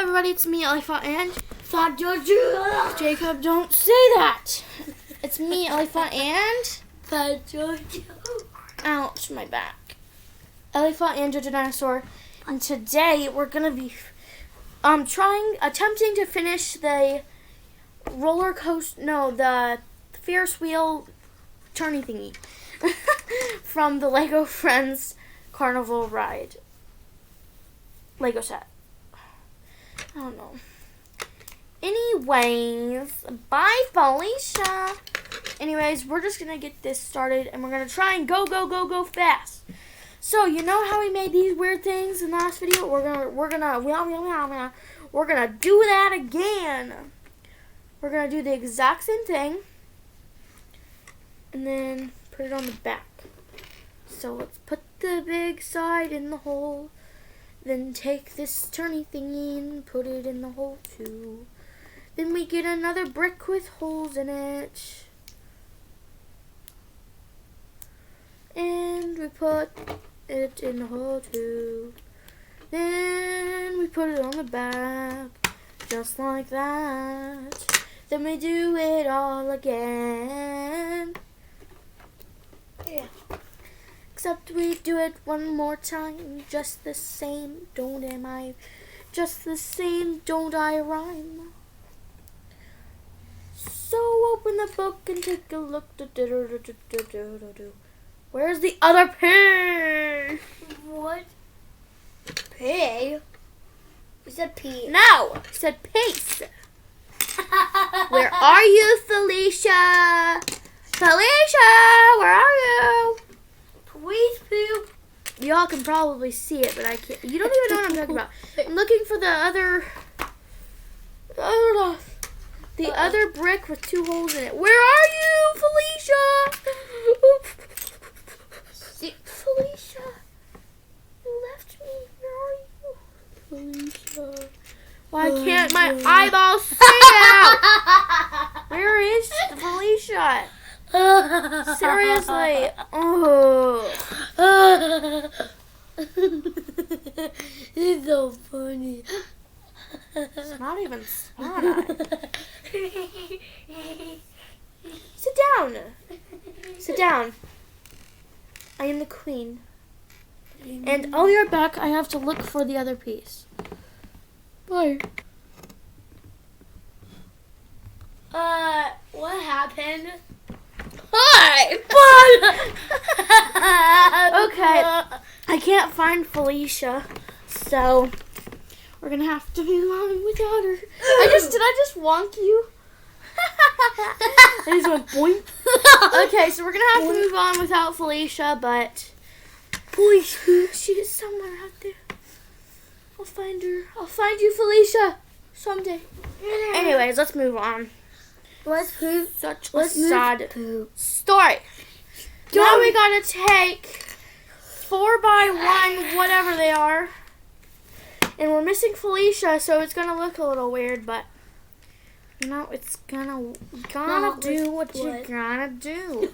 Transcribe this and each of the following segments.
everybody, it's me, Elifat, and Fat Jojo. Jacob, don't say that. It's me, Elifat, and Fat Jojo. ouch, my back. Elifat and Jojo Dinosaur, and today we're gonna be attempting to finish the the Ferris wheel turning thingy from the Lego Friends Carnival ride. Lego set. I don't know. Anyways, bye, Felicia. Anyways, we're just gonna get this started, and we're gonna try and go fast. So you know how we made these weird things in the last video? We're gonna do that again. We're gonna do the exact same thing, and then put it on the back. So let's put the big side in the hole. Then take this turny thingy and put it in the hole too. Then we get another brick with holes in it. And we put it in the hole too. Then we put it on the back, just like that. Then we do it all again. Yeah. Except we do it one more time, just the same, don't I rhyme? So open the book and take a look. Where's the other pig? What? Pig? You said pig. No, I said pace. Where are you, Felicia? Felicia, where are you? Please poop. Y'all can probably see it, but I can't. You don't even know what I'm talking about. I'm looking for the other brick with 2 holes in it. Where are you, Felicia? Felicia, you left me. Where are you, Felicia? Why can't my eyeballs see out? Where is Felicia? Seriously. Oh. It's so funny. It's not even spot-eye. Sit down. Sit down. I am the queen. And I'll be right back. I have to look for the other piece. Bye. What happened? Hi. Okay. I can't find Felicia, so we're gonna have to move on without her. Did I just wonk you? I just went boink. Okay, so we're gonna have to move on without Felicia, but she is somewhere out there. I'll find her. I'll find you, Felicia, someday. Anyways, let's move on. Let's poop. Such a sad story. Now we gotta take 4x1, whatever they are. And we're missing Felicia, so it's gonna look a little weird, but no, it's gonna do what you gotta do.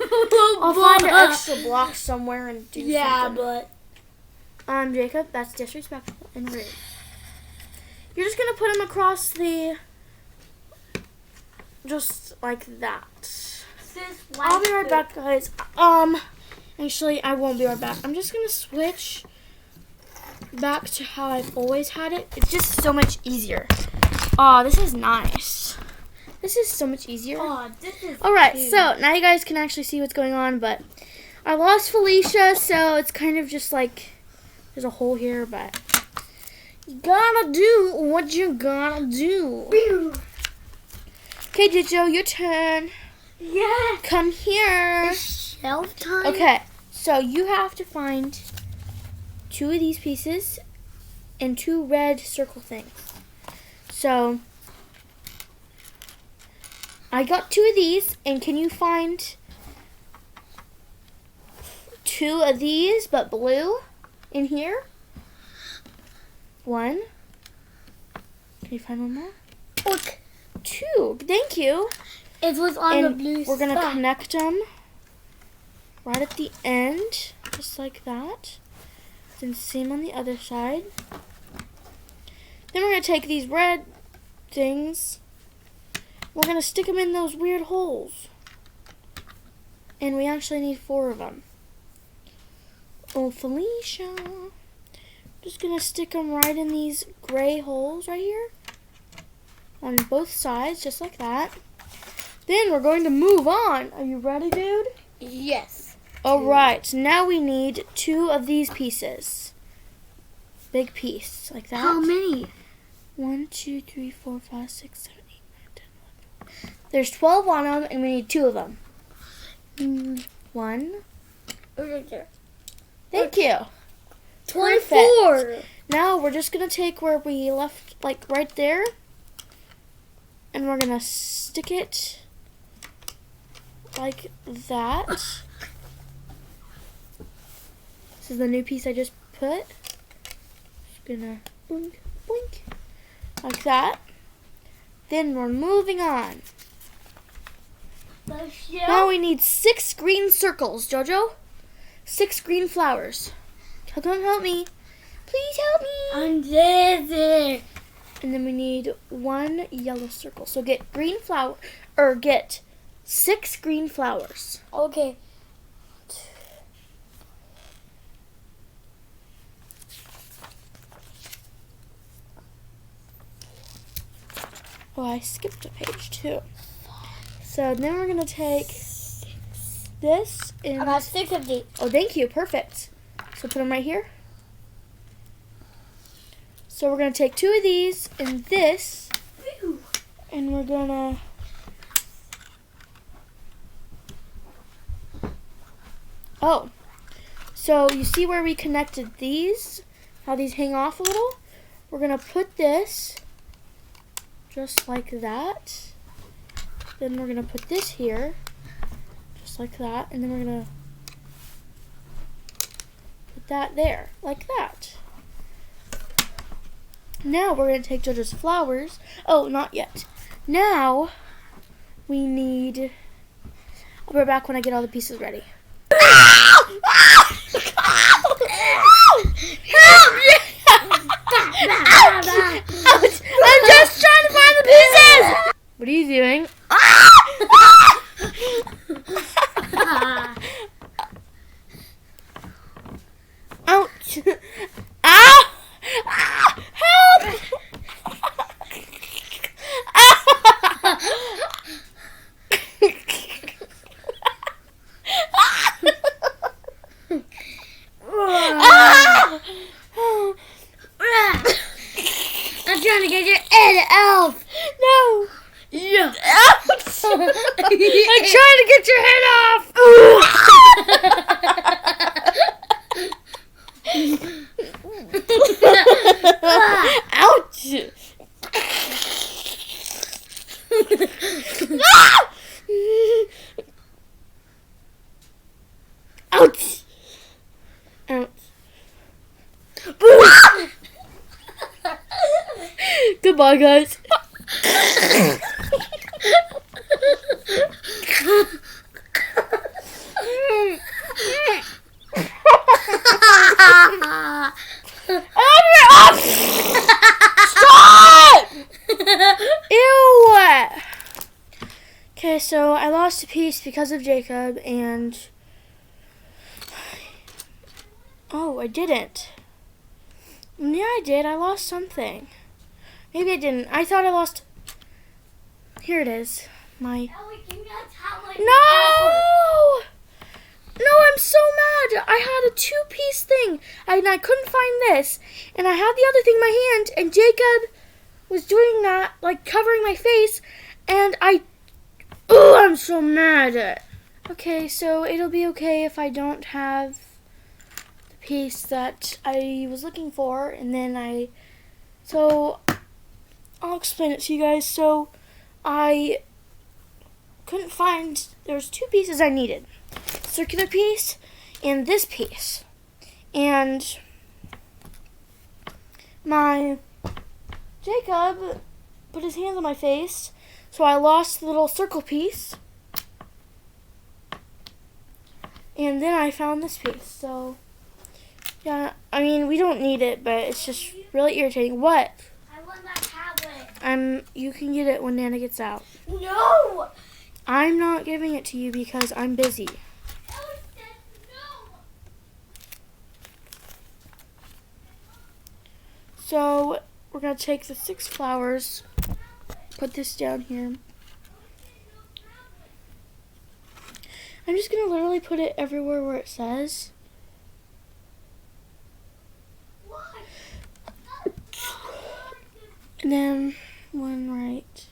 I'll find an extra block somewhere and do something. Yeah, but Jacob, that's disrespectful and rude. You're just gonna put him across just like that. I'll be right back, guys. Actually, I won't be right back. I'm just gonna switch back to how I've always had it. It's just so much easier. Oh, this is nice. This is so much easier. oh, this is Alright, cute. so now you guys can actually see what's going on, but I lost Felicia, so it's kind of just like there's a hole here, but you gotta do what you gotta do. Okay, Jojo, your turn. Yeah. Come here. Shelf time. Okay, so you have to find 2 of these pieces and 2 red circle things. So I got 2 of these, and can you find 2 of these but blue in here? 1. Can you find one more? Look, 2. Thank you. it was on the And blue we're gonna side. connect them right at the end, just like that. Then same on the other side. Then we're going to take these red things. We're going to stick them in those weird holes. And we actually need 4 of them. Oh, Felicia. Just going to stick them right in these gray holes right here. On both sides, just like that. Then we're going to move on. Are you ready, dude? Yes. Alright, so now we need 2 of these pieces. Big piece, like that. How many? 1, 2, 3, 4, 5, 6, 7, 8, 9, 10, 11. There's 12 on them, and we need 2 of them. 1. Right there. Thank you. 24. Now we're just going to take where we left, like right there. And we're going to stick it like that. This is the new piece I just put. Just gonna blink, blink, like that. Then we're moving on. Now we need 6 green circles, Jojo. 6 green flowers. Come help me. Please help me. I'm there. And then we need 1 yellow circle. So get green flower, or get 6 green flowers. Okay. Oh, I skipped a page too. So then we're going to take this and... I got 6 of these. Oh, thank you. Perfect. So put them right here. So we're going to take 2 of these and this. And we're going to... Oh. So you see where we connected these? How these hang off a little? We're going to put this just like that. Then we're going to put this here, just like that. And then we're going to put that there, like that. Now we're going to take Jojo's flowers. Oh, not yet. Now we need... I'll be right back when I get all the pieces ready. Ouch! I'm just trying to find the pieces! What are you doing? Ouch! Ow! Help! I'm trying to get your head, Elf. No! Yeah. Ouch! I'm trying to get your head off! Ouch! Ouch! Ouch. Goodbye, guys. Stop! Ew! Okay, so I lost a piece because of Jacob, and... Oh, I didn't. Yeah, I did. I lost something. Maybe I didn't. I thought I lost... Here it is. My... No! No, I'm so mad. I had a 2-piece thing, and I couldn't find this. And I had the other thing in my hand, and Jacob was doing that, like covering my face, and oh, I'm so mad. Okay, so it'll be okay if I don't have the piece that I was looking for, and then so I'll explain it to you guys. So I couldn't find, there's 2 pieces I needed. Circular piece and this piece. And Jacob put his hands on my face, so I lost the little circle piece. And then I found this piece. So yeah, I mean, we don't need it, but it's just really irritating. What? I You can get it when Nana gets out. No! I'm not giving it to you because I'm busy. Ellie said no! So we're gonna take the 6 flowers, put this down here. I'm just gonna literally put it everywhere where it says. And then one right.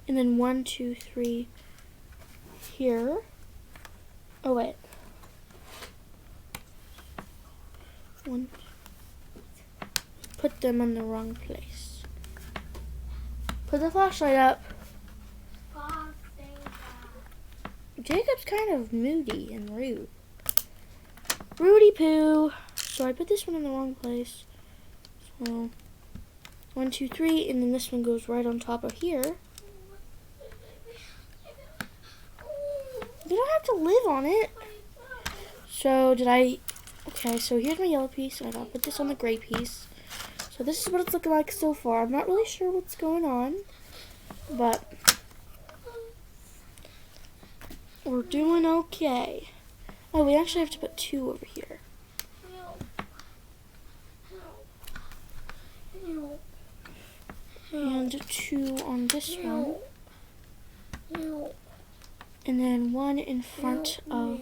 And then 1, 2, 3 here. Oh wait. 1. Put them in the wrong place. Put the flashlight up. Jacob's kind of moody and rude. Rudy poo. So I put this one in the wrong place. So 1, 2, 3, and then this one goes right on top of here. You don't have to live on it. So okay, so here's my yellow piece, and I gotta put this on the gray piece. So this is what it's looking like so far. I'm not really sure what's going on, but we're doing okay. Oh, we actually have to put 2 over here. And 2 on this one. And then 1 in front of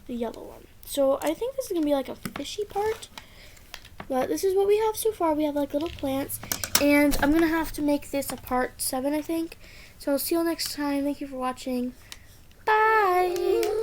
the yellow one. So I think this is going to be like a fishy part. But this is what we have so far. We have like little plants. And I'm going to have to make this a part 7, I think. So I'll see you all next time. Thank you for watching. Bye!